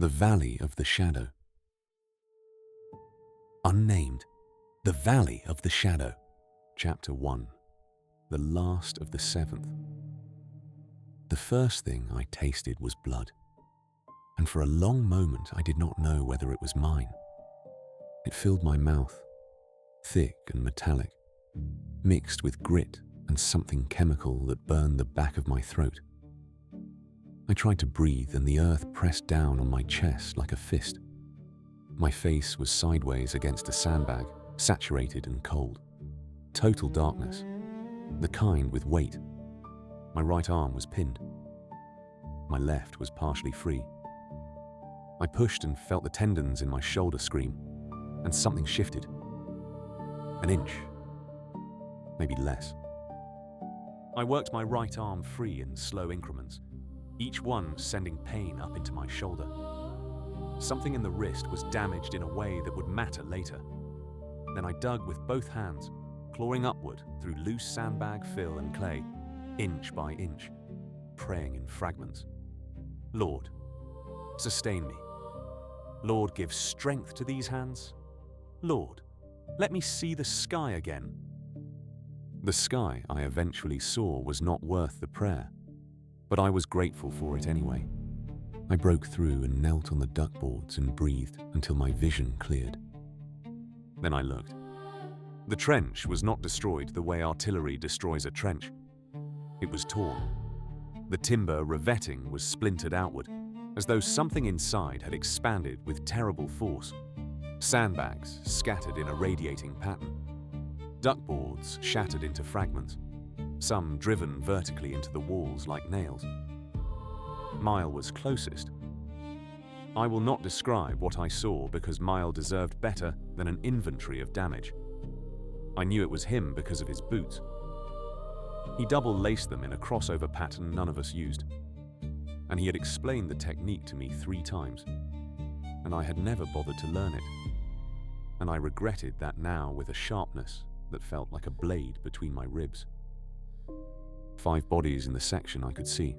The Valley of the Shadow. Unnamed. The Valley of the Shadow. Chapter 1. The last of the seventh. The first thing I tasted was blood, and for a long moment I did not know whether it was mine. It filled my mouth, thick and metallic, mixed with grit and something chemical that burned the back of my throat. I tried to breathe and the earth pressed down on my chest like a fist. My face was sideways against a sandbag, saturated and cold. Total darkness, the kind with weight. My right arm was pinned. My left was partially free. I pushed and felt the tendons in my shoulder scream, and something shifted. An inch, maybe less. I worked my right arm free in slow increments, each one sending pain up into my shoulder. Something in the wrist was damaged in a way that would matter later. Then I dug with both hands, clawing upward through loose sandbag fill and clay, inch by inch, praying in fragments. Lord, sustain me. Lord, give strength to these hands. Lord, let me see the sky again. The sky I eventually saw was not worth the prayer, but I was grateful for it anyway. I broke through and knelt on the duckboards and breathed until my vision cleared. Then I looked. The trench was not destroyed the way artillery destroys a trench. It was torn. The timber revetting was splintered outward, as though something inside had expanded with terrible force. Sandbags scattered in a radiating pattern. Duckboards shattered into fragments, some driven vertically into the walls like nails. Mile was closest. I will not describe what I saw because Mile deserved better than an inventory of damage. I knew it was him because of his boots. He double-laced them in a crossover pattern none of us used, and he had explained the technique to me 3 times, and I had never bothered to learn it, and I regretted that now with a sharpness that felt like a blade between my ribs. 5 bodies in the section I could see.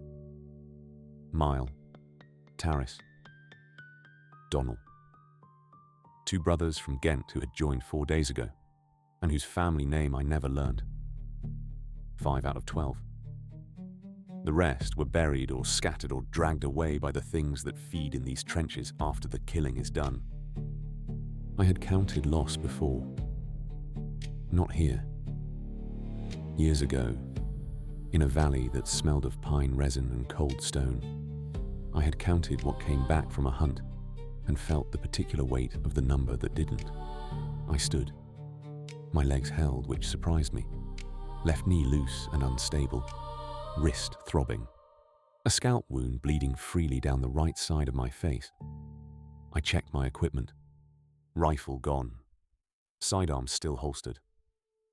Mile, Taris, Donnell. 2 brothers from Ghent who had joined 4 days ago, and whose family name I never learned. 5 out of 12. The rest were buried or scattered or dragged away by the things that feed in these trenches after the killing is done. I had counted loss before. Not here. Years ago, in a valley that smelled of pine resin and cold stone, I had counted what came back from a hunt and felt the particular weight of the number that didn't. I stood. My legs held, which surprised me. Left knee loose and unstable. Wrist throbbing. A scalp wound bleeding freely down the right side of my face. I checked my equipment. Rifle gone. Sidearm still holstered.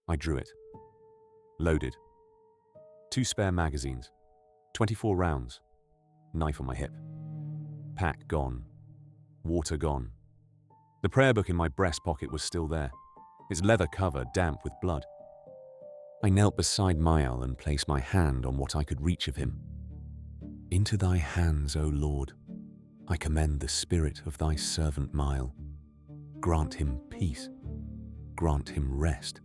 I drew it. Loaded. 2 spare magazines. 24 rounds. Knife on my hip. Pack gone. Water gone. The prayer book in my breast pocket was still there, its leather cover damp with blood. I knelt beside Mile and placed my hand on what I could reach of him. Into thy hands, O Lord, I commend the spirit of thy servant Mile. Grant him peace. Grant him rest.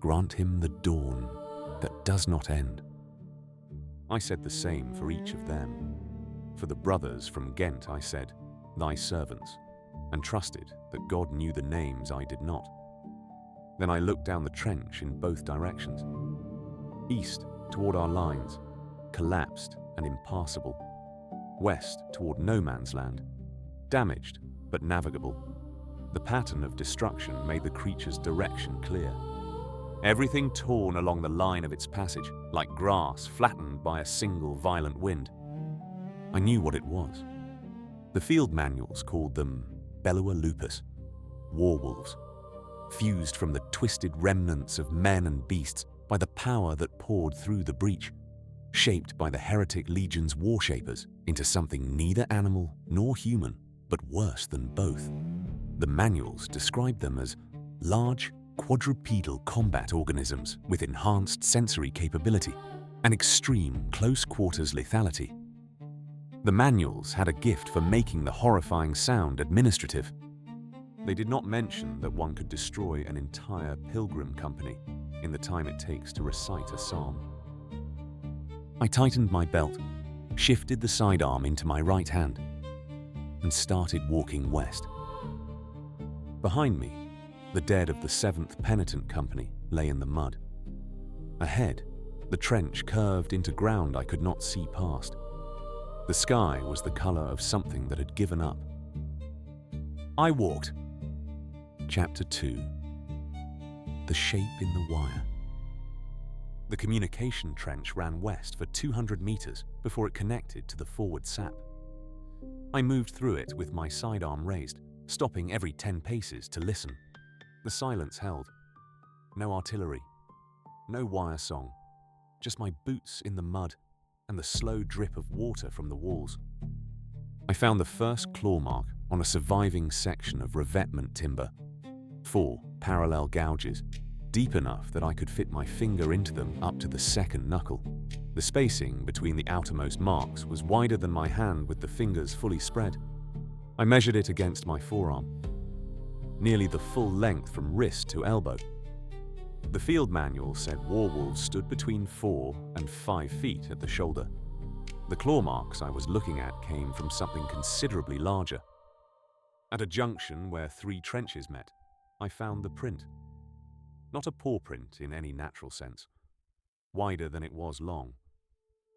Grant him the dawn that does not end. I said the same for each of them. For the brothers from Ghent I said, thy servants, and trusted that God knew the names I did not. Then I looked down the trench in both directions. East toward our lines, collapsed and impassable. West toward no man's land, damaged but navigable. The pattern of destruction made the creature's direction clear. Everything torn along the line of its passage, like grass flattened by a single violent wind. I knew what it was. The field manuals called them Bellua lupus, warwolves, fused from the twisted remnants of men and beasts by the power that poured through the breach, shaped by the heretic legion's warshapers into something neither animal nor human, but worse than both. The manuals described them as large, quadrupedal combat organisms with enhanced sensory capability and extreme close-quarters lethality. The manuals had a gift for making the horrifying sound administrative. They did not mention that one could destroy an entire pilgrim company in the time it takes to recite a psalm. I tightened my belt, shifted the sidearm into my right hand, and started walking west. Behind me, the dead of the 7th Penitent Company lay in the mud. Ahead, the trench curved into ground I could not see past. The sky was the color of something that had given up. I walked. Chapter 2. The shape in the wire. The communication trench ran west for 200 meters before it connected to the forward sap. I moved through it with my sidearm raised, stopping every 10 paces to listen. The silence held. No artillery, no wire song, just my boots in the mud and the slow drip of water from the walls. I found the first claw mark on a surviving section of revetment timber. 4 parallel gouges, deep enough that I could fit my finger into them up to the second knuckle. The spacing between the outermost marks was wider than my hand with the fingers fully spread. I measured it against my forearm, nearly the full length from wrist to elbow. The field manual said war wolves stood between 4 and 5 feet at the shoulder. The claw marks I was looking at came from something considerably larger. At a junction where 3 trenches met, I found the print. Not a paw print in any natural sense. Wider than it was long.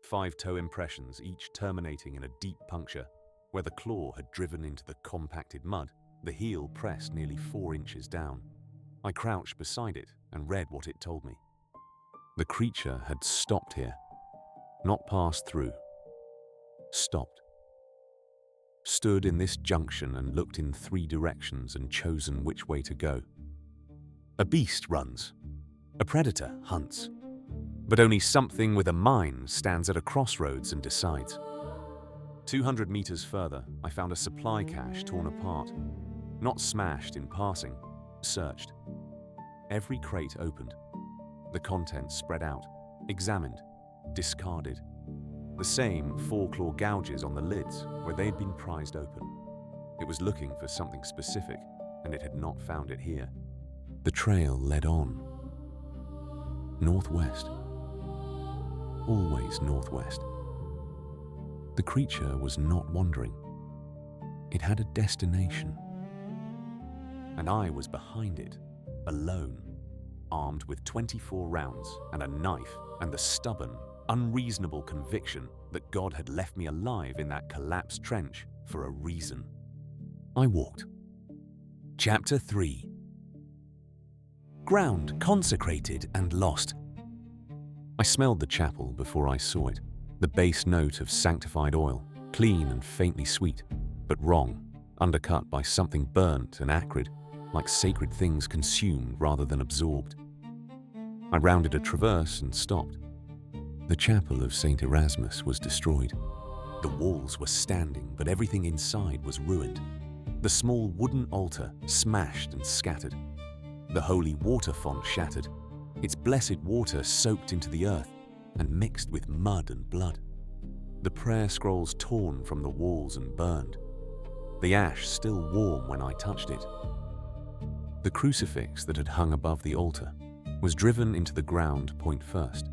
5 toe impressions, each terminating in a deep puncture. Where the claw had driven into the compacted mud, the heel pressed nearly 4 inches down. I crouched beside it and read what it told me. The creature had stopped here. Not passed through. Stopped. Stood in this junction and looked in 3 directions and chosen which way to go. A beast runs. A predator hunts. But only something with a mind stands at a crossroads and decides. 200 meters further, I found a supply cache torn apart. Not smashed in passing, searched. Every crate opened. The contents spread out, examined, discarded. The same 4 claw gouges on the lids where they'd been prized open. It was looking for something specific, and it had not found it here. The trail led on. Northwest. Always northwest. The creature was not wandering. It had a destination. And I was behind it, alone, armed with 24 rounds and a knife and the stubborn, unreasonable conviction that God had left me alive in that collapsed trench for a reason. I walked. Chapter 3. Ground consecrated and lost. I smelled the chapel before I saw it. The base note of sanctified oil, clean and faintly sweet, but wrong, undercut by something burnt and acrid, like sacred things consumed rather than absorbed. I rounded a traverse and stopped. The chapel of St. Erasmus was destroyed. The walls were standing, but everything inside was ruined. The small wooden altar smashed and scattered. The holy water font shattered, its blessed water soaked into the earth and mixed with mud and blood. The prayer scrolls torn from the walls and burned. The ash still warm when I touched it. The crucifix that had hung above the altar was driven into the ground point first,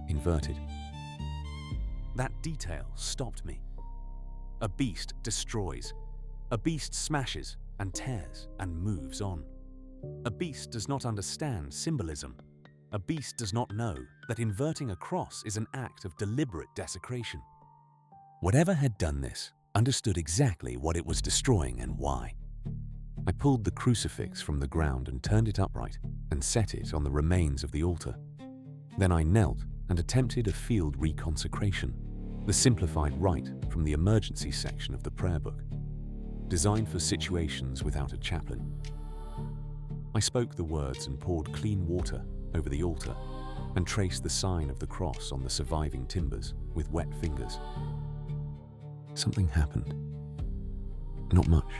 inverted. That detail stopped me. A beast destroys. A beast smashes and tears and moves on. A beast does not understand symbolism. A beast does not know that inverting a cross is an act of deliberate desecration. Whatever had done this understood exactly what it was destroying and why. I pulled the crucifix from the ground and turned it upright and set it on the remains of the altar. Then I knelt and attempted a field reconsecration, the simplified rite from the emergency section of the prayer book, designed for situations without a chaplain. I spoke the words and poured clean water over the altar and traced the sign of the cross on the surviving timbers with wet fingers. Something happened. Not much.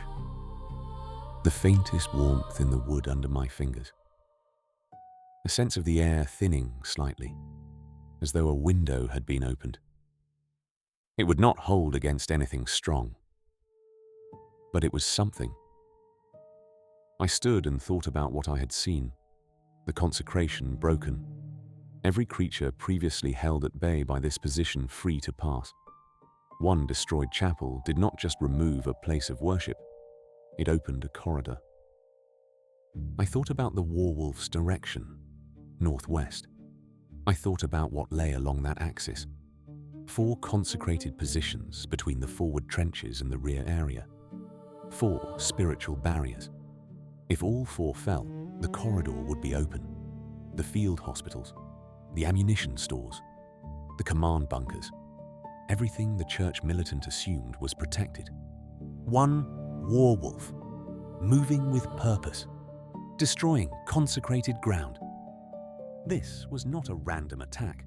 The faintest warmth in the wood under my fingers. A sense of the air thinning slightly, as though a window had been opened. It would not hold against anything strong. But it was something. I stood and thought about what I had seen. The consecration broken. Every creature previously held at bay by this position free to pass. One destroyed chapel did not just remove a place of worship, it opened a corridor. I thought about the werewolf's direction, northwest. I thought about what lay along that axis. 4 consecrated positions between the forward trenches and the rear area. 4 spiritual barriers. If all 4 fell, the corridor would be open. The field hospitals, the ammunition stores, the command bunkers. Everything the church militant assumed was protected. One werewolf, moving with purpose, destroying consecrated ground. This was not a random attack.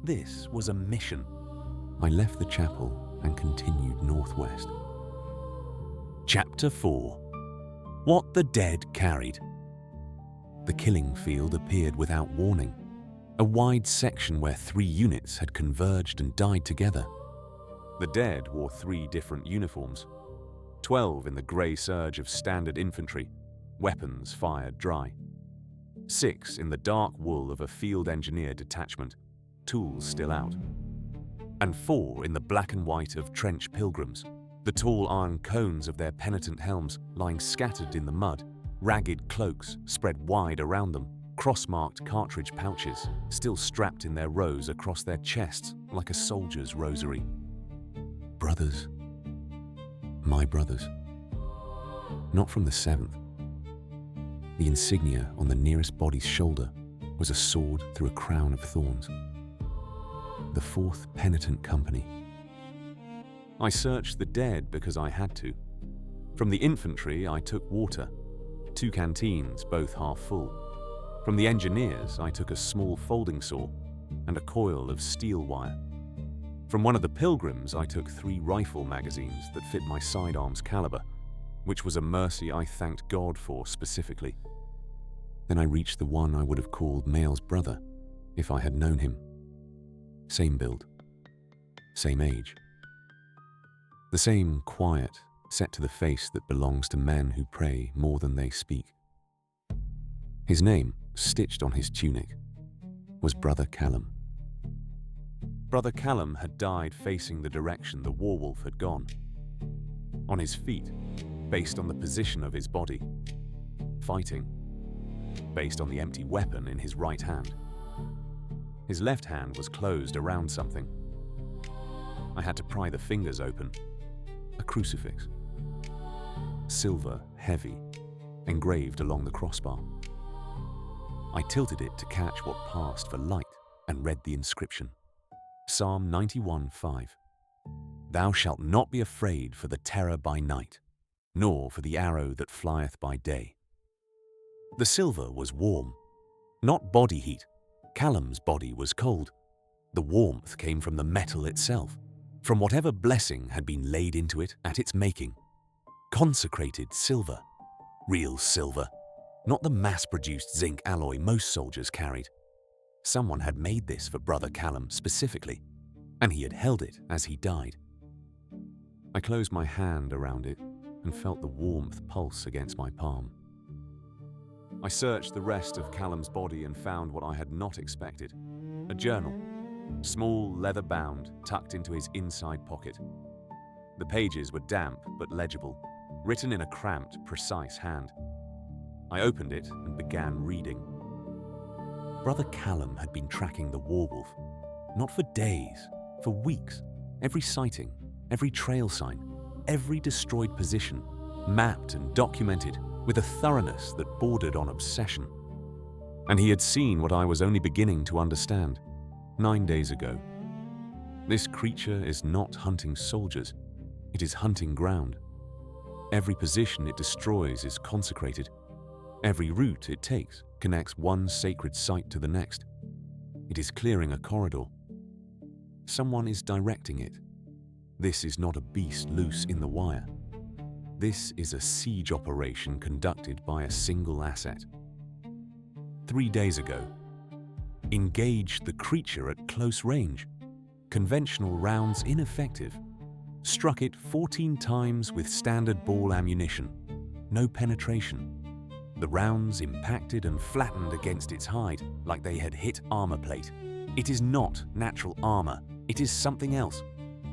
This was a mission. I left the chapel and continued northwest. Chapter 4. What the Dead Carried. The killing field appeared without warning, a wide section where 3 units had converged and died together. The dead wore 3 different uniforms, 12 in the grey serge of standard infantry, weapons fired dry, 6 in the dark wool of a field engineer detachment, tools still out, and 4 in the black and white of trench pilgrims, the tall iron cones of their penitent helms lying scattered in the mud, ragged cloaks spread wide around them, cross-marked cartridge pouches still strapped in their rows across their chests like a soldier's rosary. Brothers. My brothers. Not from the 7th. The insignia on the nearest body's shoulder was a sword through a crown of thorns. The 4th Penitent Company. I searched the dead because I had to. From the infantry, I took water, 2 canteens, both half full. From the engineers, I took a small folding saw and a coil of steel wire. From one of the pilgrims, I took 3 rifle magazines that fit my sidearm's caliber, which was a mercy I thanked God for specifically. Then I reached the one I would have called Mael's brother, if I had known him. Same build, same age. The same quiet, set to the face that belongs to men who pray more than they speak. His name, stitched on his tunic, was Brother Callum. Brother Callum had died facing the direction the werewolf had gone. On his feet, based on the position of his body. Fighting, based on the empty weapon in his right hand. His left hand was closed around something. I had to pry the fingers open. A crucifix. Silver, heavy, engraved along the crossbar. I tilted it to catch what passed for light and read the inscription. Psalm 91:5. Thou shalt not be afraid for the terror by night, nor for the arrow that flieth by day. The silver was warm, not body heat. Callum's body was cold. The warmth came from the metal itself, from whatever blessing had been laid into it at its making. Consecrated silver. Real silver. Not the mass-produced zinc alloy most soldiers carried. Someone had made this for Brother Callum specifically, and he had held it as he died. I closed my hand around it and felt the warmth pulse against my palm. I searched the rest of Callum's body and found what I had not expected. A journal, small, leather-bound, tucked into his inside pocket. The pages were damp but legible, written in a cramped, precise hand. I opened it and began reading. Brother Callum had been tracking the werewolf, not for days, for weeks. Every sighting, every trail sign, every destroyed position, mapped and documented with a thoroughness that bordered on obsession. And he had seen what I was only beginning to understand 9 days ago. This creature is not hunting soldiers, it is hunting ground. Every position it destroys is consecrated. Every route it takes connects one sacred site to the next. It is clearing a corridor. Someone is directing it. This is not a beast loose in the wire. This is a siege operation conducted by a single asset. 3 days ago, engaged the creature at close range. Conventional rounds ineffective. Struck it 14 times with standard ball ammunition. No penetration. The rounds impacted and flattened against its hide like they had hit armor plate. It is not natural armor. It is something else.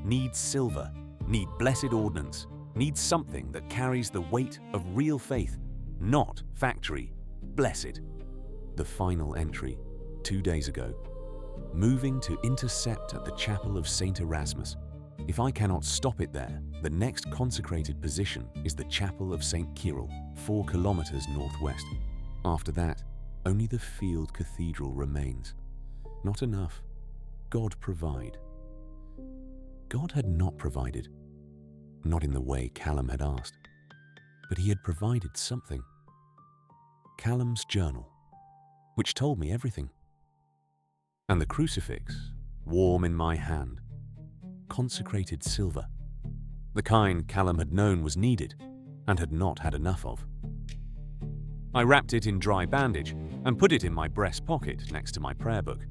Needs silver. Need blessed ordnance. Needs something that carries the weight of real faith, not factory. Blessed. The final entry, 2 days ago. Moving to intercept at the chapel of St. Erasmus. If I cannot stop it there, the next consecrated position is the chapel of St. Cyril, 4 kilometers northwest. After that, only the Field Cathedral remains. Not enough. God provide. God had not provided. Not in the way Callum had asked. But he had provided something. Callum's journal, which told me everything. And the crucifix, warm in my hand. Consecrated silver. The kind Callum had known was needed and had not had enough of. I wrapped it in dry bandage and put it in my breast pocket next to my prayer book.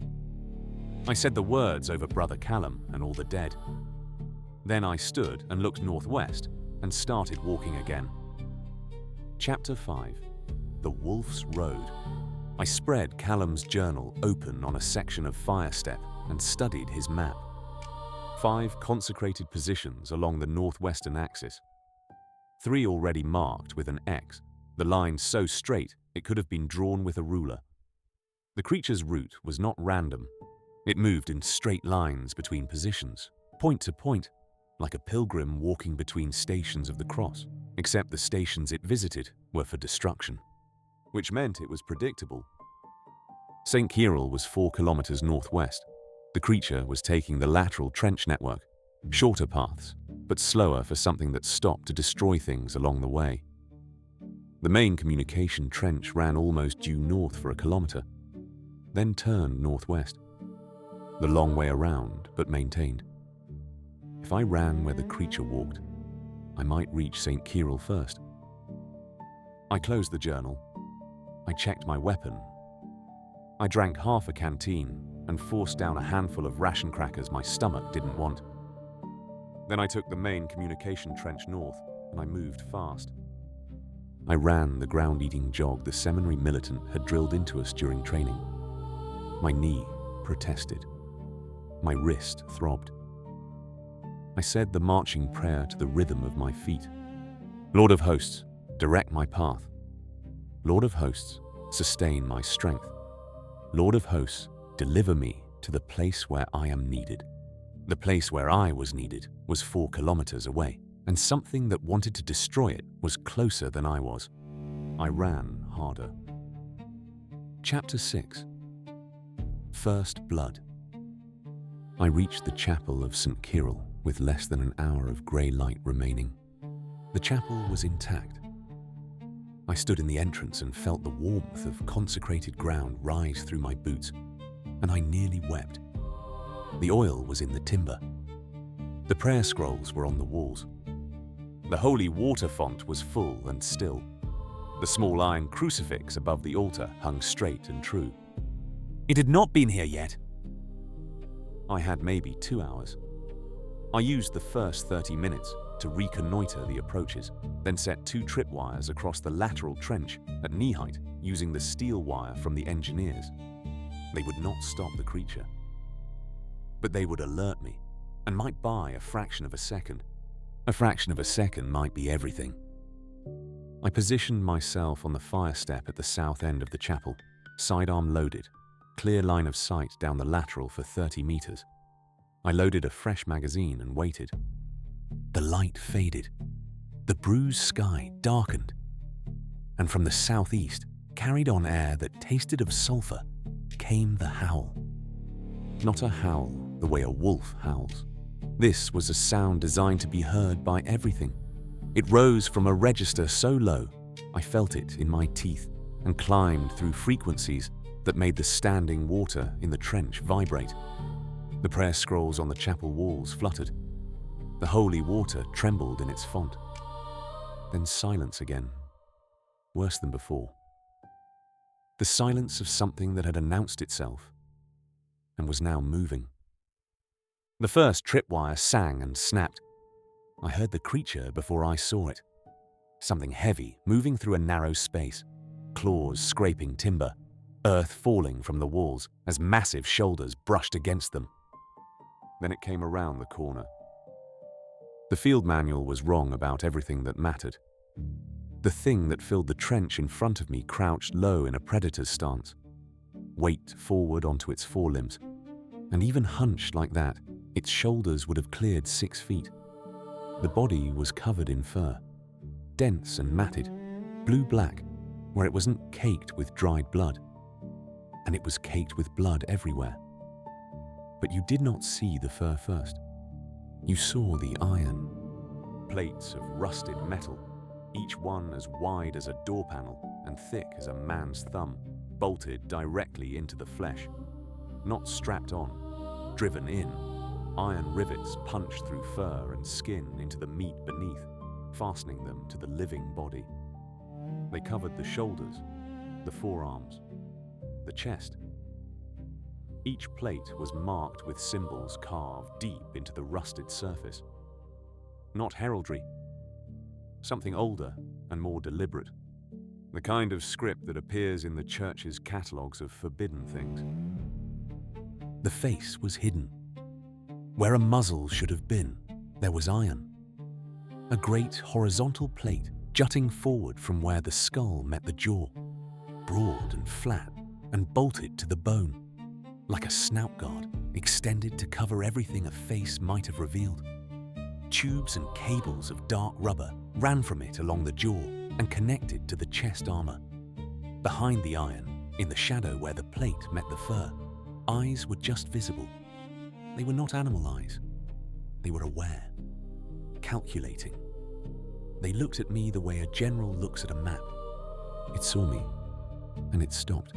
I said the words over Brother Callum and all the dead. Then I stood and looked northwest and started walking again. Chapter 5. The Wolf's Road. I spread Callum's journal open on a section of fire step and studied his map. 5 consecrated positions along the northwestern axis. 3 already marked with an X, the line so straight it could have been drawn with a ruler. The creature's route was not random. It moved in straight lines between positions, point to point, like a pilgrim walking between stations of the cross, except the stations it visited were for destruction, which meant it was predictable. St. Cyril was 4 kilometers northwest. The creature was taking the lateral trench network, shorter paths, but slower for something that stopped to destroy things along the way. The main communication trench ran almost due north for a kilometer, then turned northwest. The long way around, but maintained. If I ran where the creature walked, I might reach St. Cyril first. I closed the journal. I checked my weapon. I drank half a canteen and forced down a handful of ration crackers my stomach didn't want. Then I took the main communication trench north, and I moved fast. I ran the ground-eating jog the seminary militant had drilled into us during training. My knee protested. My wrist throbbed. I said the marching prayer to the rhythm of my feet. Lord of hosts, direct my path. Lord of hosts, sustain my strength. Lord of hosts, deliver me to the place where I am needed. The place where I was needed was 4 kilometers away, and something that wanted to destroy it was closer than I was. I ran harder. Chapter 6. First Blood. I reached the chapel of St. Cyril with less than an hour of grey light remaining. The chapel was intact. I stood in the entrance and felt the warmth of consecrated ground rise through my boots, and I nearly wept. The oil was in the timber. The prayer scrolls were on the walls. The holy water font was full and still. The small iron crucifix above the altar hung straight and true. It had not been here yet. I had maybe 2 hours. I used the first 30 minutes to reconnoiter the approaches, then set 2 tripwires across the lateral trench at knee height using the steel wire from the engineers. They would not stop the creature. But they would alert me and might buy a fraction of a second. A fraction of a second might be everything. I positioned myself on the fire step at the south end of the chapel, sidearm loaded, clear line of sight down the lateral for 30 meters. I loaded a fresh magazine and waited. The light faded. The bruised sky darkened. And from the southeast, carried on air that tasted of sulfur, came the howl. Not a howl the way a wolf howls. This was a sound designed to be heard by everything. It rose from a register so low, I felt it in my teeth and climbed through frequencies that made the standing water in the trench vibrate. The prayer scrolls on the chapel walls fluttered. The holy water trembled in its font. Then silence again, worse than before. The silence of something that had announced itself and was now moving. The first tripwire sang and snapped. I heard the creature before I saw it. Something heavy moving through a narrow space, claws scraping timber, earth falling from the walls as massive shoulders brushed against them. Then it came around the corner. The field manual was wrong about everything that mattered. The thing that filled the trench in front of me crouched low in a predator's stance, weight forward onto its forelimbs, and even hunched like that, its shoulders would have cleared 6 feet. The body was covered in fur, dense and matted, blue-black, where it wasn't caked with dried blood. And it was caked with blood everywhere. But you did not see the fur first. You saw the iron. Plates of rusted metal, each one as wide as a door panel and thick as a man's thumb, bolted directly into the flesh. Not strapped on, driven in. Iron rivets punched through fur and skin into the meat beneath, fastening them to the living body. They covered the shoulders, the forearms, the chest. Each plate was marked with symbols carved deep into the rusted surface. Not heraldry. Something older and more deliberate. The kind of script that appears in the church's catalogues of forbidden things. The face was hidden. Where a muzzle should have been, there was iron. A great horizontal plate jutting forward from where the skull met the jaw, broad and flat and bolted to the bone, like a snout guard extended to cover everything a face might have revealed. Tubes and cables of dark rubber ran from it along the jaw and connected to the chest armor. Behind the iron, in the shadow where the plate met the fur, eyes were just visible. They were not animal eyes. They were aware, calculating. They looked at me the way a general looks at a map. It saw me, and it stopped.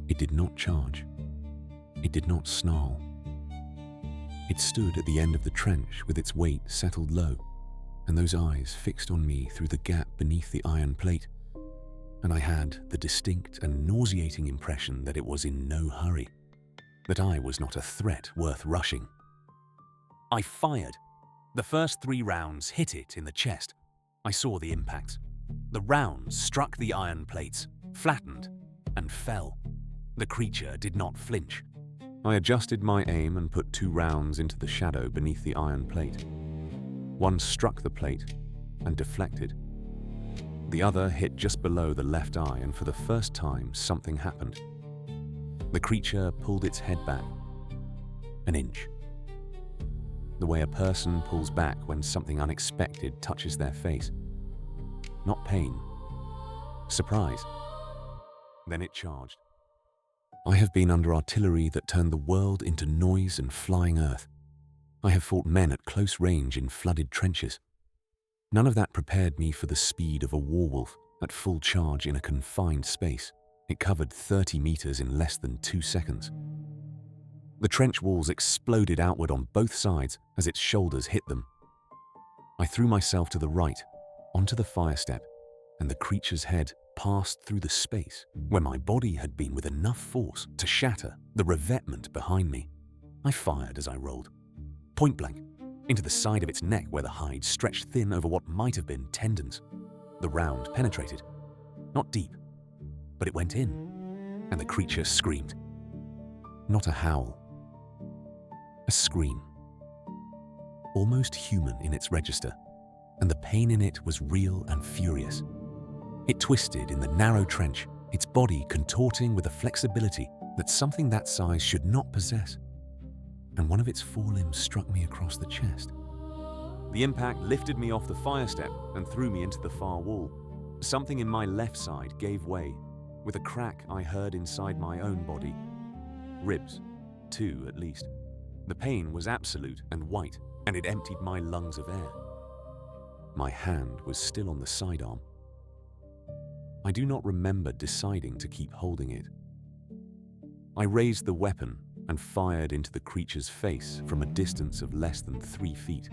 It did not charge. It did not snarl. It stood at the end of the trench with its weight settled low, and those eyes fixed on me through the gap beneath the iron plate, and I had the distinct and nauseating impression that it was in no hurry, that I was not a threat worth rushing. I fired. The first 3 rounds hit it in the chest. I saw the impacts. The rounds struck the iron plates, flattened, and fell. The creature did not flinch. I adjusted my aim and put 2 rounds into the shadow beneath the iron plate. One struck the plate and deflected. The other hit just below the left eye, and for the first time, something happened. The creature pulled its head back, an inch. The way a person pulls back when something unexpected touches their face. Not pain, surprise. Then it charged. I have been under artillery that turned the world into noise and flying earth. I have fought men at close range in flooded trenches. None of that prepared me for the speed of a warwolf at full charge in a confined space. It covered 30 meters in less than 2 seconds. The trench walls exploded outward on both sides as its shoulders hit them. I threw myself to the right, onto the fire step, and the creature's head passed through the space where my body had been with enough force to shatter the revetment behind me. I fired as I rolled, point blank, into the side of its neck where the hide stretched thin over what might have been tendons. The round penetrated, not deep, but it went in, and the creature screamed. Not a howl, a scream. Almost human in its register, and the pain in it was real and furious. It twisted in the narrow trench, its body contorting with a flexibility that something that size should not possess. And one of its forelimbs struck me across the chest. The impact lifted me off the fire step and threw me into the far wall. Something in my left side gave way. With a crack I heard inside my own body. Ribs, 2 at least. The pain was absolute and white, and it emptied my lungs of air. My hand was still on the sidearm. I do not remember deciding to keep holding it. I raised the weapon and fired into the creature's face from a distance of less than 3 feet.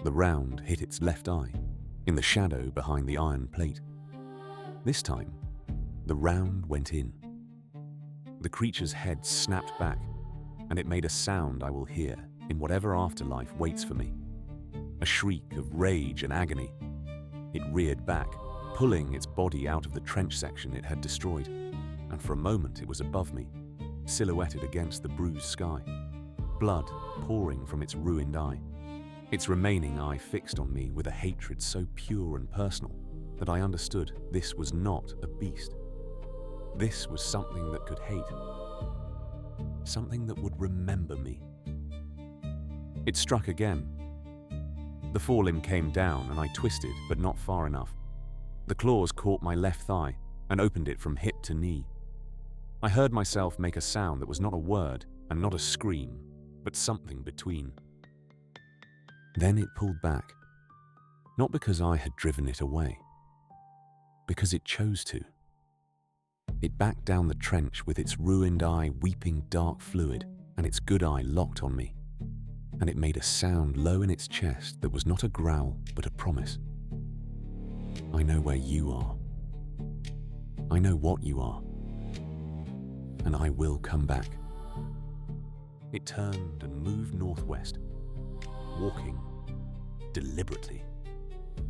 The round hit its left eye, in the shadow behind the iron plate. This time, the round went in. The creature's head snapped back, and it made a sound I will hear in whatever afterlife waits for me. A shriek of rage and agony. It reared back, pulling its body out of the trench section it had destroyed, and for a moment it was above me, silhouetted against the bruised sky, blood pouring from its ruined eye. Its remaining eye fixed on me with a hatred so pure and personal that I understood this was not a beast. This was something that could hate. Something that would remember me. It struck again. The forelimb came down and I twisted, but not far enough. The claws caught my left thigh and opened it from hip to knee. I heard myself make a sound that was not a word and not a scream, but something between. Then it pulled back, not because I had driven it away, because it chose to. It backed down the trench with its ruined eye weeping dark fluid and its good eye locked on me, and it made a sound low in its chest that was not a growl but a promise. I know where you are. I know what you are, and I will come back. It turned and moved northwest, walking deliberately,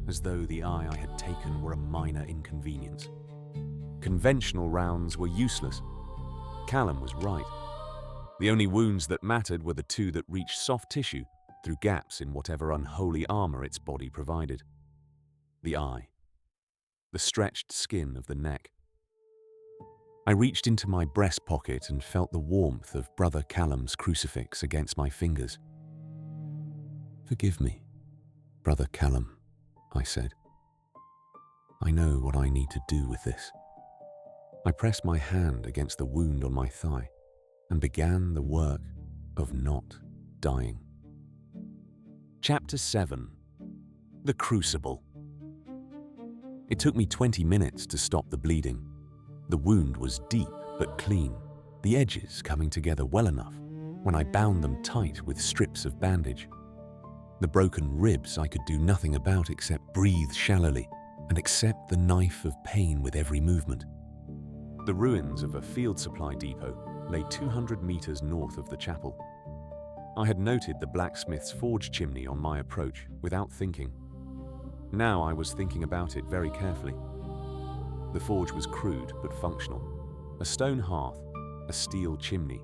as though the eye I had taken were a minor inconvenience. Conventional rounds were useless. Callum was right. The only wounds that mattered were the two that reached soft tissue through gaps in whatever unholy armor its body provided. The eye. The stretched skin of the neck. I reached into my breast pocket and felt the warmth of Brother Callum's crucifix against my fingers. "Forgive me, Brother Callum," I said. "I know what I need to do with this." I pressed my hand against the wound on my thigh and began the work of not dying. Chapter 7. The Crucible. It took me 20 minutes to stop the bleeding. The wound was deep but clean, the edges coming together well enough when I bound them tight with strips of bandage. The broken ribs I could do nothing about except breathe shallowly and accept the knife of pain with every movement. The ruins of a field supply depot lay 200 meters north of the chapel. I had noted the blacksmith's forge chimney on my approach without thinking. Now I was thinking about it very carefully. The forge was crude but functional. A stone hearth, a steel chimney,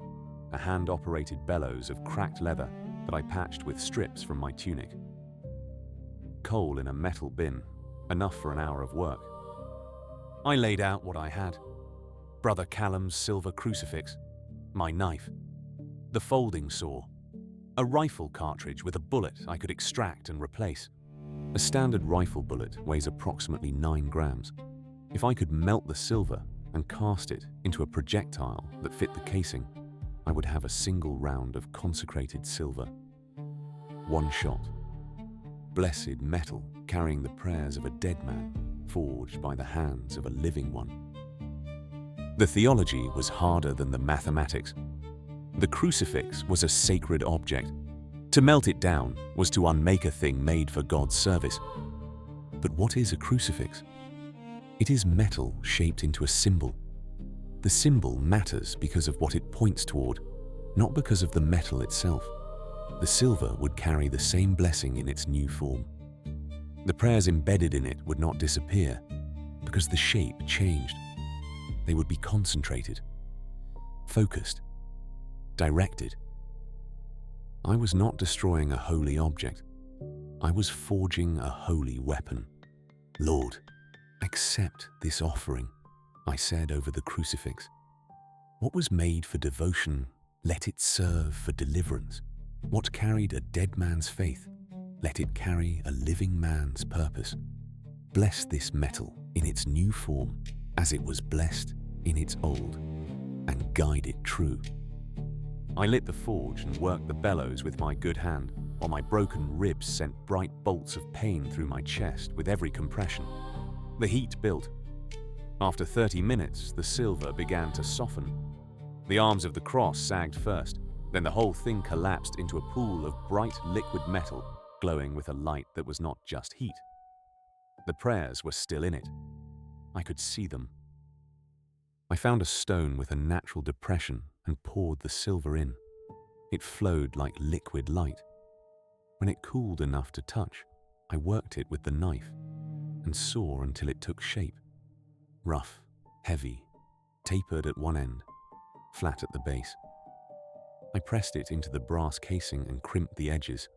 a hand-operated bellows of cracked leather that I patched with strips from my tunic. Coal in a metal bin, enough for an hour of work. I laid out what I had. Brother Callum's silver crucifix, my knife, the folding saw, a rifle cartridge with a bullet I could extract and replace. A standard rifle bullet weighs approximately 9 grams. If I could melt the silver and cast it into a projectile that fit the casing, I would have a single round of consecrated silver. One shot. Blessed metal carrying the prayers of a dead man, forged by the hands of a living one. The theology was harder than the mathematics. The crucifix was a sacred object. To melt it down was to unmake a thing made for God's service. But what is a crucifix? It is metal shaped into a symbol. The symbol matters because of what it points toward, not because of the metal itself. The silver would carry the same blessing in its new form. The prayers embedded in it would not disappear because the shape changed. They would be concentrated, focused, directed. I was not destroying a holy object. I was forging a holy weapon. "Lord, accept this offering," I said over the crucifix. What was made for devotion, let it serve for deliverance. What carried a dead man's faith, let it carry a living man's purpose. Bless this metal in its new form as it was blessed in its old, and guide it true. I lit the forge and worked the bellows with my good hand, while my broken ribs sent bright bolts of pain through my chest with every compression. The heat built. After 30 minutes, the silver began to soften. The arms of the cross sagged first, then the whole thing collapsed into a pool of bright liquid metal, glowing with a light that was not just heat. The prayers were still in it. I could see them. I found a stone with a natural depression and poured the silver in. It flowed like liquid light. When it cooled enough to touch, I worked it with the knife and saw until it took shape. Rough, heavy, tapered at one end, flat at the base. I pressed it into the brass casing and crimped the edges.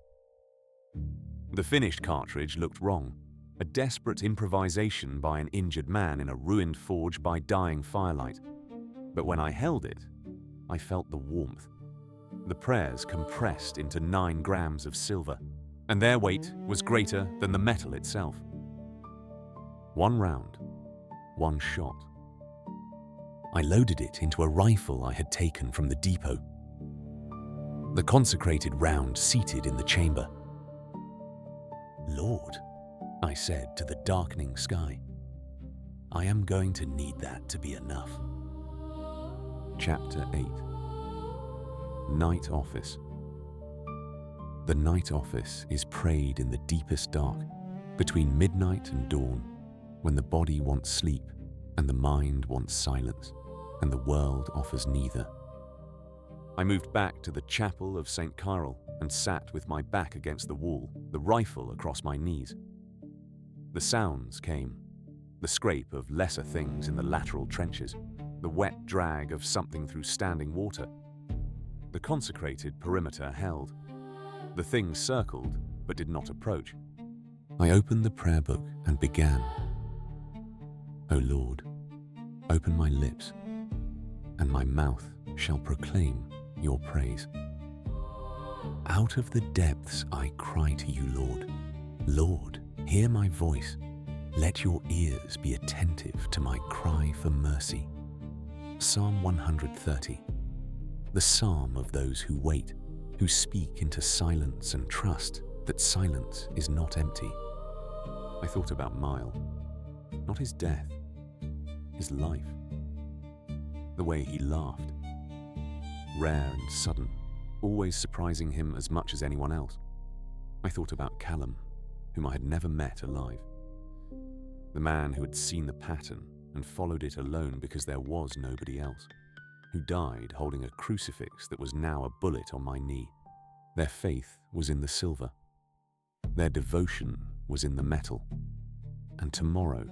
The finished cartridge looked wrong, a desperate improvisation by an injured man in a ruined forge by dying firelight. But when I held it, I felt the warmth. The prayers compressed into 9 grams of silver, and their weight was greater than the metal itself. 1 round, 1 shot. I loaded it into a rifle I had taken from the depot. The consecrated round seated in the chamber. "Lord," I said to the darkening sky, "I am going to need that to be enough." Chapter 8. Night Office. The night office is prayed in the deepest dark, between midnight and dawn, when the body wants sleep and the mind wants silence, and the world offers neither. I moved back to the chapel of St. Cyril and sat with my back against the wall, the rifle across my knees. The sounds came, the scrape of lesser things in the lateral trenches, the wet drag of something through standing water. The consecrated perimeter held. The things circled, but did not approach. I opened the prayer book and began. "O Lord, open my lips, and my mouth shall proclaim your praise. Out of the depths I cry to you, Lord. Lord, hear my voice. Let your ears be attentive to my cry for mercy." Psalm 130. The psalm of those who wait, who speak into silence and trust that silence is not empty. I thought about Mile, not his death, his life. The way he laughed. Rare and sudden, always surprising him as much as anyone else. I thought about Callum, whom I had never met alive. The man who had seen the pattern and followed it alone because there was nobody else, who died holding a crucifix that was now a bullet on my knee. Their faith was in the silver. Their devotion was in the metal. And tomorrow,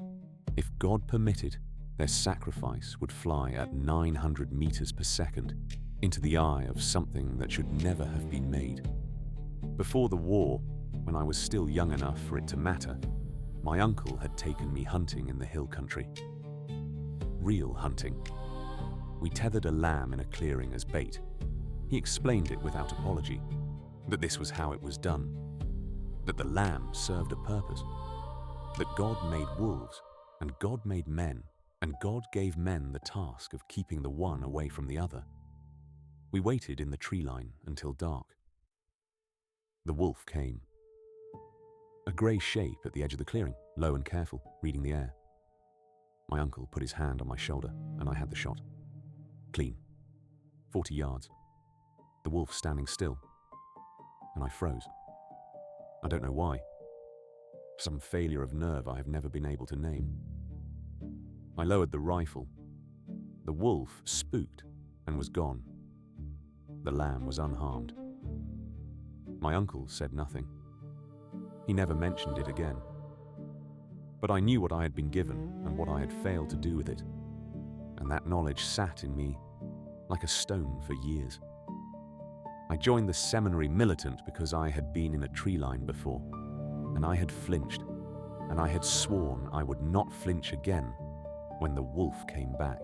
if God permitted, their sacrifice would fly at 900 meters per second into the eye of something that should never have been made. Before the war, when I was still young enough for it to matter, my uncle had taken me hunting in the hill country. Real hunting. We tethered a lamb in a clearing as bait. He explained it without apology, that this was how it was done, that the lamb served a purpose, that God made wolves, and God made men, and God gave men the task of keeping the one away from the other. We waited in the tree line until dark. The wolf came. A grey shape at the edge of the clearing, low and careful, reading the air. My uncle put his hand on my shoulder, and I had the shot. Clean. 40 yards. The wolf standing still. And I froze. I don't know why. Some failure of nerve I have never been able to name. I lowered the rifle. The wolf spooked and was gone. The lamb was unharmed. My uncle said nothing. He never mentioned it again. But I knew what I had been given and what I had failed to do with it, and that knowledge sat in me like a stone for years. I joined the seminary militant because I had been in a tree line before, and I had flinched, and I had sworn I would not flinch again when the wolf came back.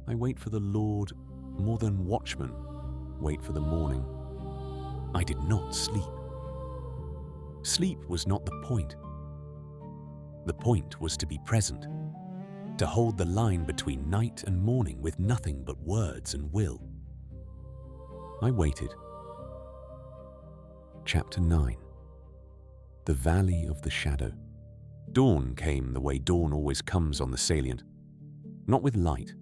I wait for the Lord more than watchmen wait for the morning. I did not sleep. Sleep was not the point. The point was to be present, to hold the line between night and morning with nothing but words and will. I waited. Chapter 9. The Valley of the Shadow. Dawn came the way dawn always comes on the Salient. Not with light,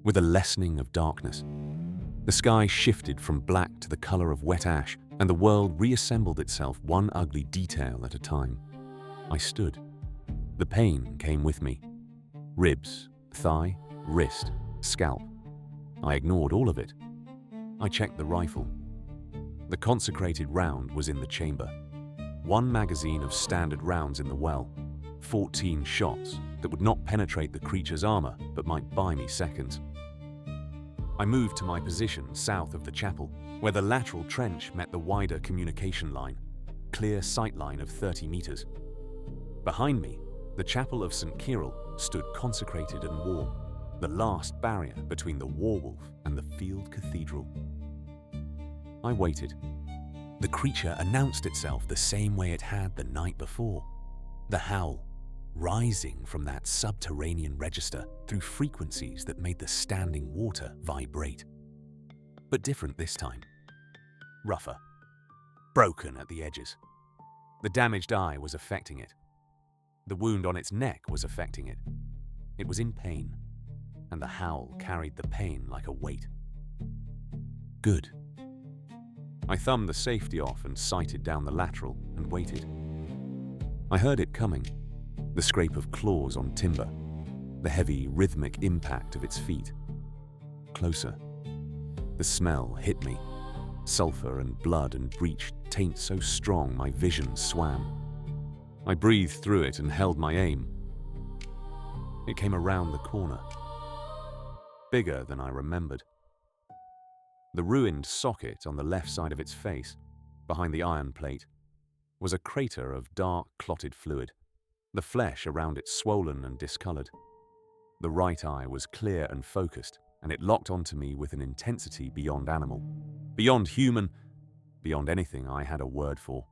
with a lessening of darkness. The sky shifted from black to the color of wet ash, and the world reassembled itself one ugly detail at a time. I stood. The pain came with me. Ribs, thigh, wrist, scalp. I ignored all of it. I checked the rifle. The consecrated round was in the chamber. 1 magazine of standard rounds in the well, 14 shots that would not penetrate the creature's armor but might buy me seconds. I moved to my position south of the chapel, where the lateral trench met the wider communication line, clear sightline of 30 meters. Behind me, the chapel of St. Kirill stood consecrated and warm, the last barrier between the Warwolf and the Field Cathedral. I waited. The creature announced itself the same way it had the night before. The howl, rising from that subterranean register through frequencies that made the standing water vibrate. But different this time. Rougher. Broken at the edges. The damaged eye was affecting it. The wound on its neck was affecting it. It was in pain, and the howl carried the pain like a weight. Good. I thumbed the safety off and sighted down the lateral and waited. I heard it coming, the scrape of claws on timber, the heavy, rhythmic impact of its feet. Closer. The smell hit me, sulfur and blood and breach taint so strong my vision swam. I breathed through it and held my aim. It came around the corner, bigger than I remembered. The ruined socket on the left side of its face, behind the iron plate, was a crater of dark, clotted fluid, the flesh around it swollen and discolored. The right eye was clear and focused, and it locked onto me with an intensity beyond animal, beyond human, beyond anything I had a word for.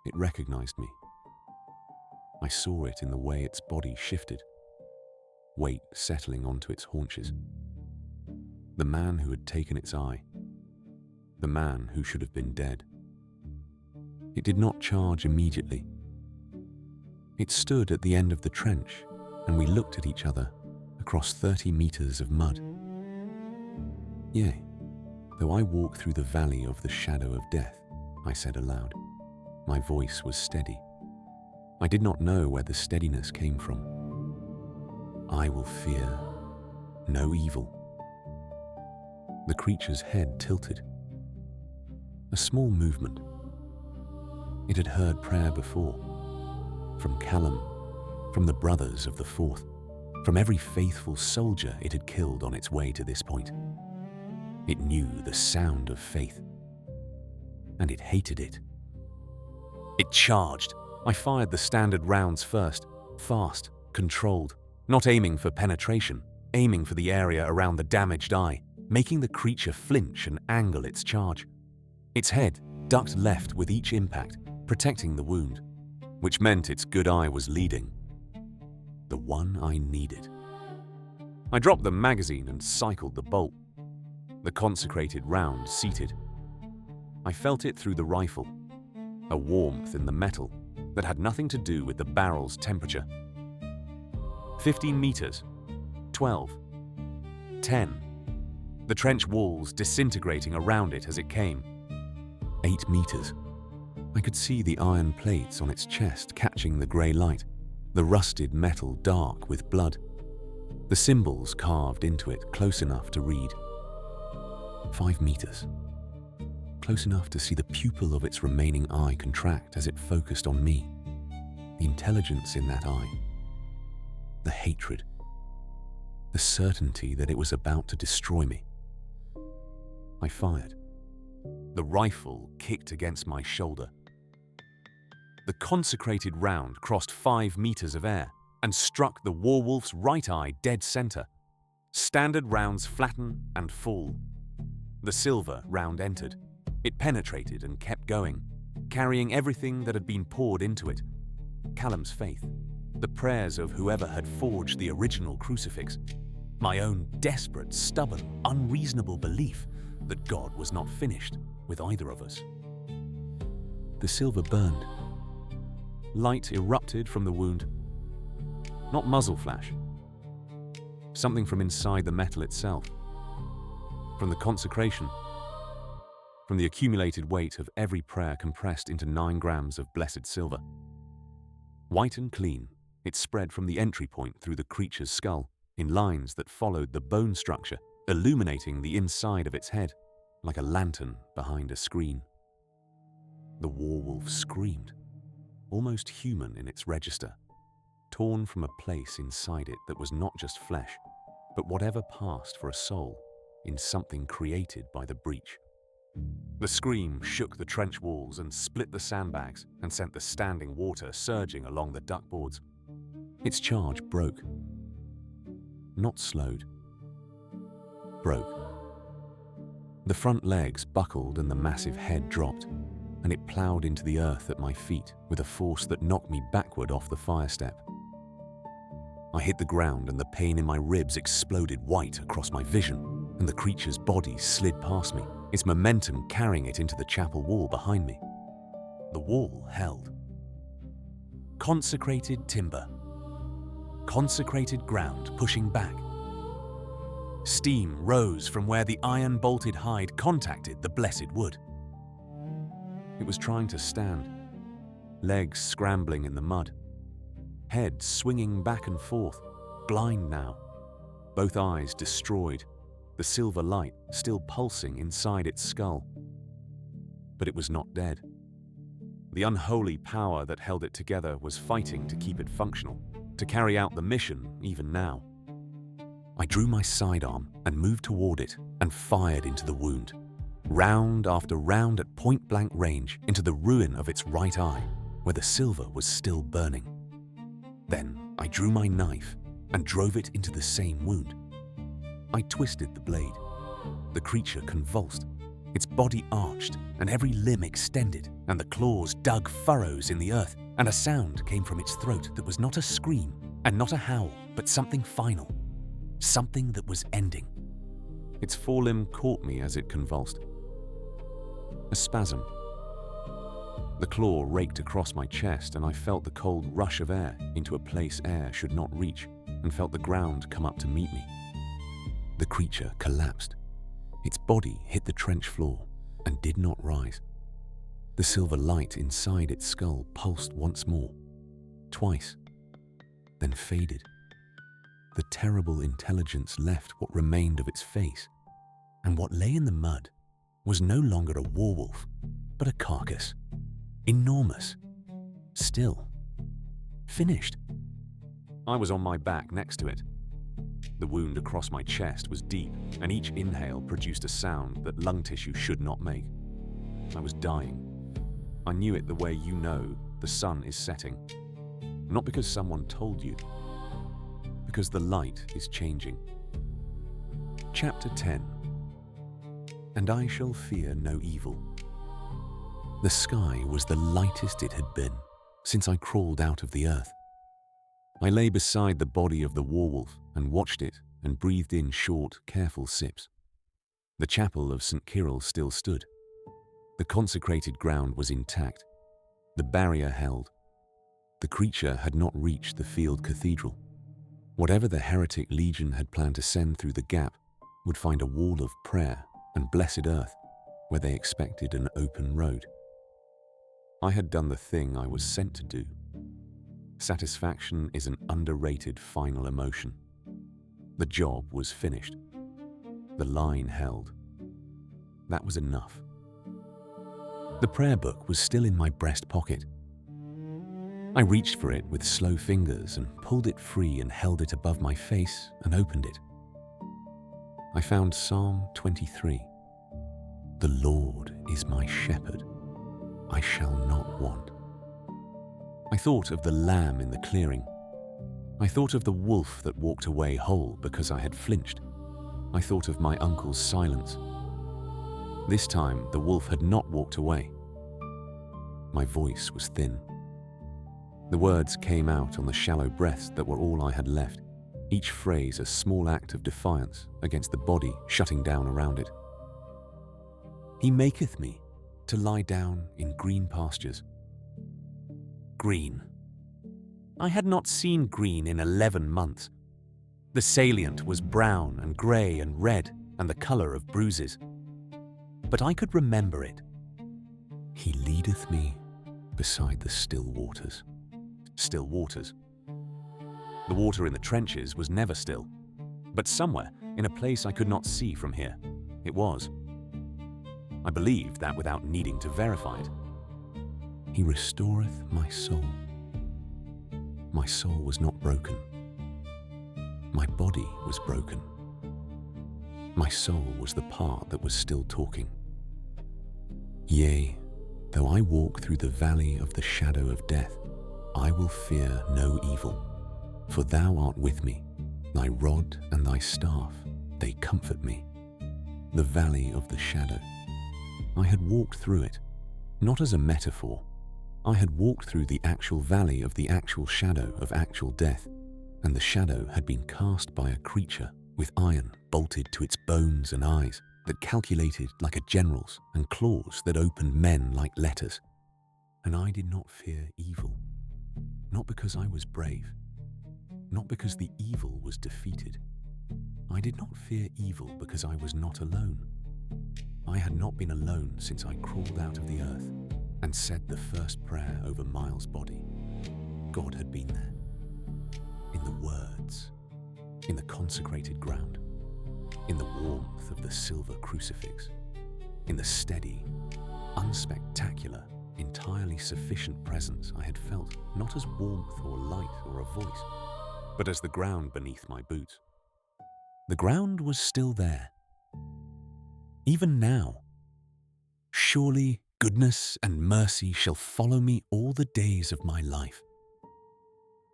It recognized me. I saw it in the way its body shifted, weight settling onto its haunches. The man who had taken its eye. The man who should have been dead. It did not charge immediately. It stood at the end of the trench, and we looked at each other across 30 meters of mud. Yea, though I walk through the valley of the shadow of death, I said aloud. My voice was steady. I did not know where the steadiness came from. I will fear no evil. The creature's head tilted. A small movement. It had heard prayer before. From Callum, from the brothers of the Fourth, from every faithful soldier it had killed on its way to this point. It knew the sound of faith. And it hated it. It charged. I fired the standard rounds first, fast, controlled, not aiming for penetration, aiming for the area around the damaged eye, making the creature flinch and angle its charge. Its head ducked left with each impact, protecting the wound, which meant its good eye was leading. The one I needed. I dropped the magazine and cycled the bolt. The consecrated round seated. I felt it through the rifle, a warmth in the metal that had nothing to do with the barrel's temperature. 15 meters, 12, 10. The trench walls disintegrating around it as it came. 8 meters. I could see the iron plates on its chest catching the grey light, the rusted metal dark with blood, the symbols carved into it close enough to read. 5 meters. Close enough to see the pupil of its remaining eye contract as it focused on me. The intelligence in that eye. The hatred. The certainty that it was about to destroy me. I fired. The rifle kicked against my shoulder. The consecrated round crossed 5 meters of air and struck the Warwolf's right eye dead center. Standard rounds flatten and fall. The silver round entered. It penetrated and kept going, carrying everything that had been poured into it. Callum's faith, the prayers of whoever had forged the original crucifix, my own desperate, stubborn, unreasonable belief that God was not finished with either of us. The silver burned. Light erupted from the wound. Not muzzle flash. Something from inside the metal itself. From the consecration. From the accumulated weight of every prayer compressed into 9 grams of blessed silver. White and clean, it spread from the entry point through the creature's skull in lines that followed the bone structure, illuminating the inside of its head. like a lantern behind a screen. The werewolf screamed, almost human in its register, torn from a place inside it that was not just flesh, but whatever passed for a soul in something created by the breach. The scream shook the trench walls and split the sandbags and sent the standing water surging along the duckboards. Its charge broke. Not slowed. Broke. The front legs buckled and the massive head dropped, and it ploughed into the earth at my feet with a force that knocked me backward off the fire step. I hit the ground and the pain in my ribs exploded white across my vision, and the creature's body slid past me, its momentum carrying it into the chapel wall behind me. The wall held. Consecrated timber. Consecrated ground pushing back. Steam rose from where the iron-bolted hide contacted the blessed wood. It was trying to stand, legs scrambling in the mud, head swinging back and forth, blind now, both eyes destroyed, the silver light still pulsing inside its skull. But it was not dead. The unholy power that held it together was fighting to keep it functional, to carry out the mission even now. I drew my sidearm and moved toward it and fired into the wound, round after round at point-blank range into the ruin of its right eye, where the silver was still burning. Then I drew my knife and drove it into the same wound. I twisted the blade. The creature convulsed. Its body arched and every limb extended, and the claws dug furrows in the earth, and a sound came from its throat that was not a scream and not a howl, but something final, something that was ending. Its forelimb caught me as it convulsed. A spasm. The claw raked across my chest, and I felt the cold rush of air into a place air should not reach, and felt the ground come up to meet me. The creature collapsed. Its body hit the trench floor and did not rise. The silver light inside its skull pulsed once more, twice, then faded. The terrible intelligence left what remained of its face, and what lay in the mud was no longer a werewolf, but a carcass. Enormous. Still. Finished. I was on my back next to it. The wound across my chest was deep, and each inhale produced a sound that lung tissue should not make. I was dying. I knew it the way you know the sun is setting. Not because someone told you, because the light is changing. Chapter 10. And I shall fear no evil. The sky was the lightest it had been since I crawled out of the earth. I lay beside the body of the werewolf and watched it and breathed in short, careful sips. The chapel of St. Cyril still stood. The consecrated ground was intact. The barrier held. The creature had not reached the Field Cathedral. Whatever the heretic legion had planned to send through the gap would find a wall of prayer and blessed earth where they expected an open road. I had done the thing I was sent to do. Satisfaction is an underrated final emotion. The job was finished. The line held. That was enough. The prayer book was still in my breast pocket. I reached for it with slow fingers and pulled it free and held it above my face and opened it. I found Psalm 23. The Lord is my shepherd. I shall not want. I thought of the lamb in the clearing. I thought of the wolf that walked away whole because I had flinched. I thought of my uncle's silence. This time, the wolf had not walked away. My voice was thin. The words came out on the shallow breaths that were all I had left, each phrase a small act of defiance against the body shutting down around it. He maketh me to lie down in green pastures. Green. I had not seen green in 11 months. The Salient was brown and grey and red and the colour of bruises. But I could remember it. He leadeth me beside the still waters. Still waters. The water in the trenches was never still, but somewhere, in a place I could not see from here, it was. I believed that without needing to verify it. He restoreth my soul. My soul was not broken. My body was broken. My soul was the part that was still talking. Yea, though I walk through the valley of the shadow of death, I will fear no evil, for thou art with me. Thy rod and thy staff, they comfort me. The valley of the shadow. I had walked through it, not as a metaphor. I had walked through the actual valley of the actual shadow of actual death, and the shadow had been cast by a creature with iron bolted to its bones and eyes that calculated like a general's and claws that opened men like letters. And I did not fear evil, not because I was brave, not because the evil was defeated. I did not fear evil because I was not alone. I had not been alone since I crawled out of the earth and said the first prayer over Miles' body. God had been there, in the words, in the consecrated ground, in the warmth of the silver crucifix, in the steady, unspectacular, entirely sufficient presence I had felt, not as warmth or light or a voice, but as the ground beneath my boots. The ground was still there. Even now. Surely goodness and mercy shall follow me all the days of my life.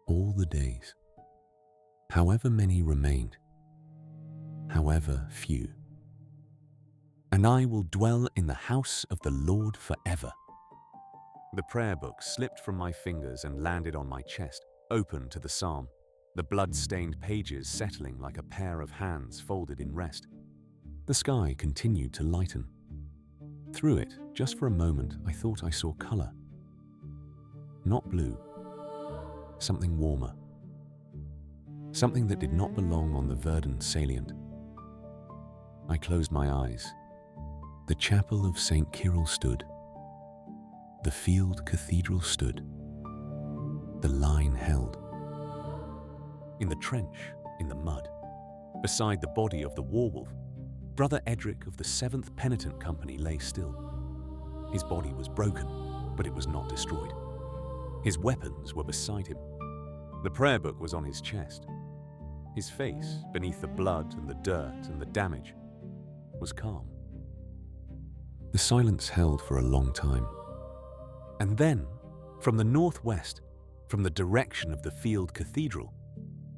All the days. However many remained. However few. And I will dwell in the house of the Lord forever. The prayer book slipped from my fingers and landed on my chest, open to the psalm, the blood-stained pages settling like a pair of hands folded in rest. The sky continued to lighten. Through it, just for a moment, I thought I saw color. Not blue. Something warmer. Something that did not belong on the verdant Salient. I closed my eyes. The chapel of St. Cyril stood. The Field Cathedral stood. The line held. In the trench, in the mud, beside the body of the warwolf, Brother Edric of the 7th Penitent Company lay still. His body was broken, but it was not destroyed. His weapons were beside him. The prayer book was on his chest. His face, beneath the blood and the dirt and the damage, was calm. The silence held for a long time. And then, from the northwest, from the direction of the Field Cathedral,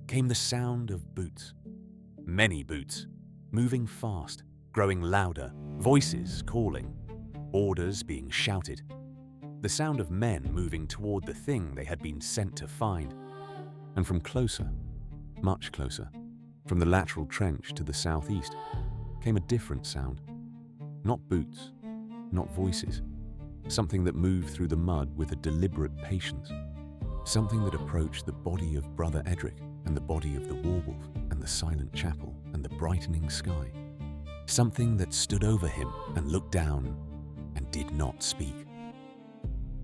came the sound of boots. Many boots, moving fast, growing louder, voices calling, orders being shouted. The sound of men moving toward the thing they had been sent to find. And from closer, much closer, from the lateral trench to the southeast, came a different sound. Not boots, not voices. Something that moved through the mud with a deliberate patience. Something that approached the body of Brother Edric and the body of the warwolf and the silent chapel and the brightening sky. Something that stood over him and looked down and did not speak.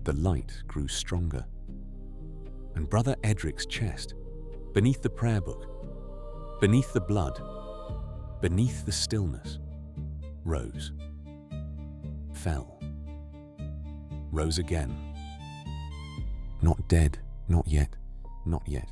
The light grew stronger. And Brother Edric's chest, beneath the prayer book, beneath the blood, beneath the stillness, rose. Fell. Rose again. Not dead, not yet, not yet.